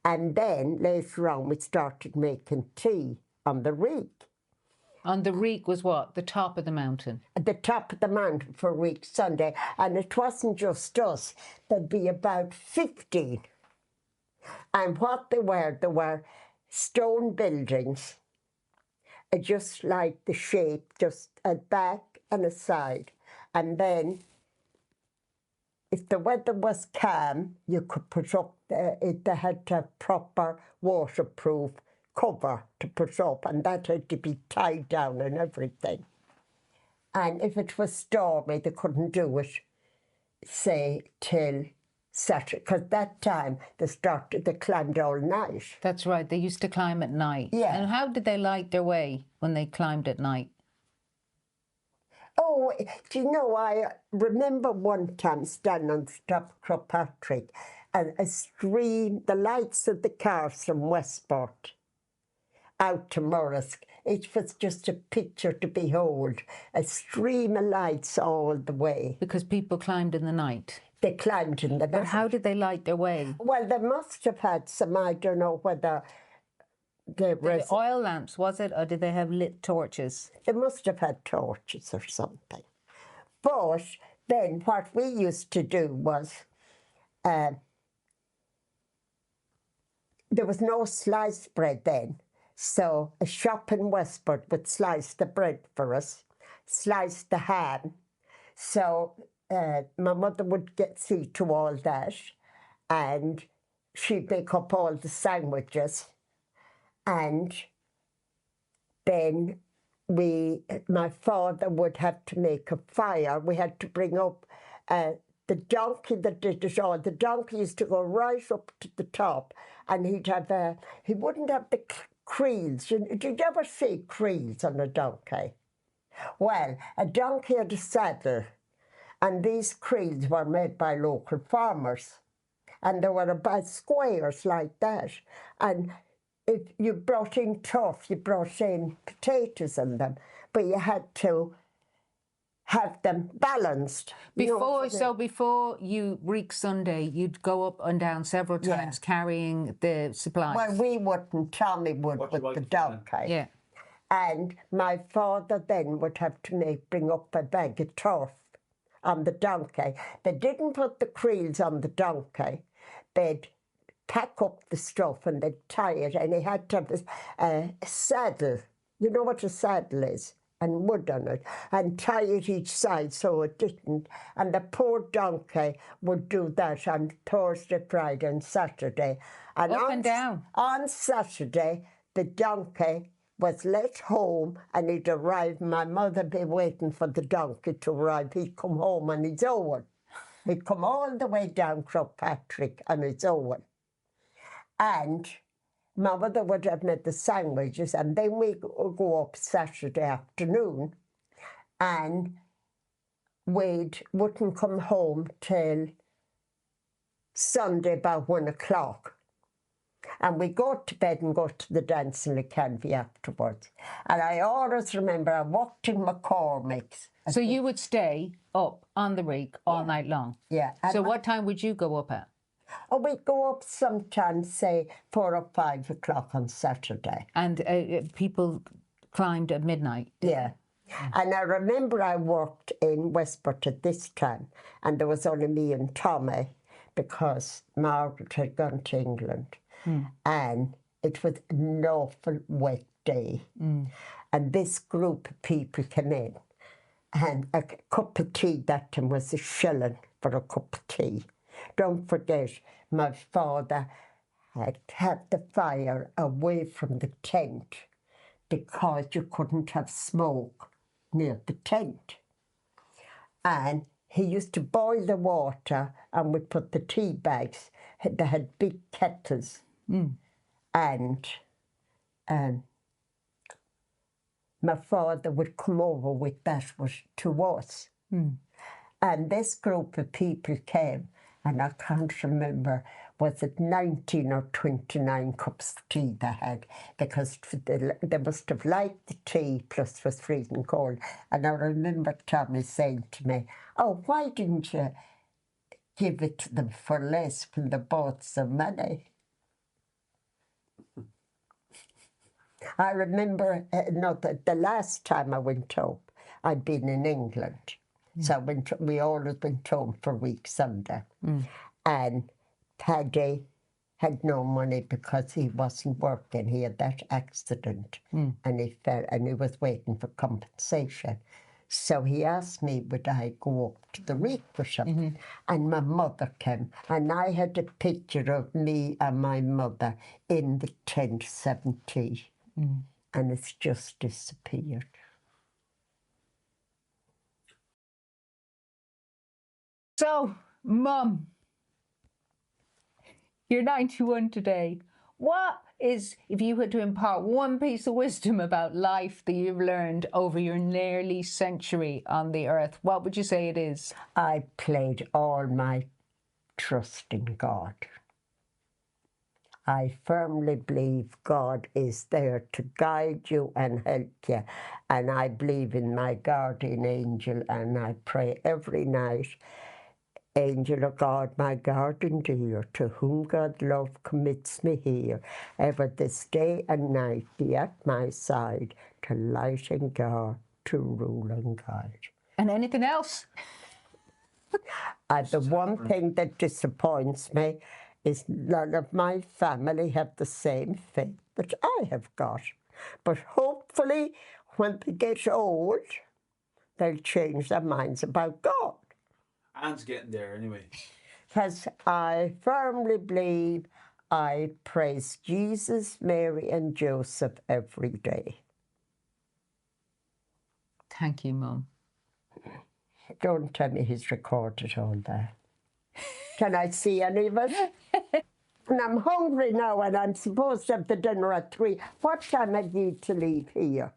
And then later on, we started making tea on the Reek. On the Reek was what? The top of the mountain? At the top of the mountain for Reek Sunday. And it wasn't just us. There'd be about 15. And what they were stone buildings, just like the shape, just a back and a side. And then if the weather was calm, you could put up, they had to have proper waterproof cover to put up, and that had to be tied down and everything. And if it was stormy, they couldn't do it, say, till Saturday, because that time they climbed all night. That's right, they used to climb at night. Yeah. And how did they light their way when they climbed at night? Oh, do you know, I remember one time standing on the top of Croagh-Patrick and a stream, the lights of the cars from Westport out to Morris. It was just a picture to behold, a stream of lights all the way. Because people climbed in the night? They climbed in the night. But how did they light their way? Well, they must have had some, I don't know whether they were... Oil lamps, was it? Or did they have lit torches? They must have had torches or something. But then what we used to do was, there was no sliced bread then. So a shop in Westport would slice the bread for us, slice the ham. So my mother would see to all that, and she'd make up all the sandwiches. And then my father would have to make a fire. We had to bring up the donkey that did it all. The donkey used to go right up to the top, and he wouldn't have the creels. Did you ever see creels on a donkey? Well, a donkey had a saddle, and these creels were made by local farmers, and they were about squares like that. And if you brought in turf, you brought in potatoes in them, but you had to have them balanced. Before you Reek Sunday, you'd go up and down several times carrying the supplies. Well, we wouldn't. Tommy would with the donkey. Yeah. And my father then would have to bring up a bag of turf on the donkey. They didn't put the creels on the donkey. They'd pack up the stuff and they'd tie it, and he had to have a saddle. You know what a saddle is? And wood on it, and tie it each side so it didn't. And the poor donkey would do that on Thursday, Friday and Saturday. And Up and down. On Saturday, the donkey was let home and he'd arrive. My mother be waiting for the donkey to arrive. He'd come home on his own. He'd come all the way down Croagh on his own. And my mother would have made the sandwiches, and then we'd go up Saturday afternoon, and wouldn't come home till Sunday about 1 o'clock. And we go to bed and go to the dance in the Canvey afterwards. And I always remember I walked in McCormick's. So you would stay up on the rig all night long? Yeah. So what time would you go up at? Oh, we'd go up sometimes, say, 4 or 5 o'clock on Saturday. And people climbed at midnight? Yeah. And I remember I worked in Westport at this time, and there was only me and Tommy, because Margaret had gone to England. And it was an awful wet day. And this group of people came in, and a cup of tea that time was a shilling for a cup of tea. Don't forget, my father had had the fire away from the tent because you couldn't have smoke near the tent. And he used to boil the water, and we'd put the tea bags. They had big kettles. And my father would come over with that to us. And this group of people came, and I can't remember, was it 19 or 29 cups of tea they had, because they must have liked the tea, plus it was freezing cold. And I remember Tommy saying to me, "Oh, why didn't you give it to them for less when they bought some money?" I remember, the last time I went home, I'd been in England. So we always went home for week Sunday. And Paddy had no money because he wasn't working. He had that accident, and he fell, and he was waiting for compensation. So he asked me, would I go up to the reef with him? And my mother came, and I had a picture of me and my mother in the tent 70, and it's just disappeared. So, Mum, you're 91 today. What is, if you had to impart one piece of wisdom about life that you've learned over your nearly century on the earth, what would you say it is? I played all my trust in God. I firmly believe God is there to guide you and help you. And I believe in my guardian angel, and I pray every night, "Angel of God, my guardian dear, to whom God love commits me here, ever this day and night be at my side, to light and guard, to rule and guide." And anything else? The one thing that disappoints me is none of my family have the same faith that I have got. But hopefully, when they get old, they'll change their minds about God. Anne's getting there anyway. Because I firmly believe I praise Jesus, Mary, and Joseph every day. Thank you, Mum. Don't tell me he's recorded all that. Can I see any of it? And I'm hungry now, and I'm supposed to have the dinner at 3. What time have you to leave here?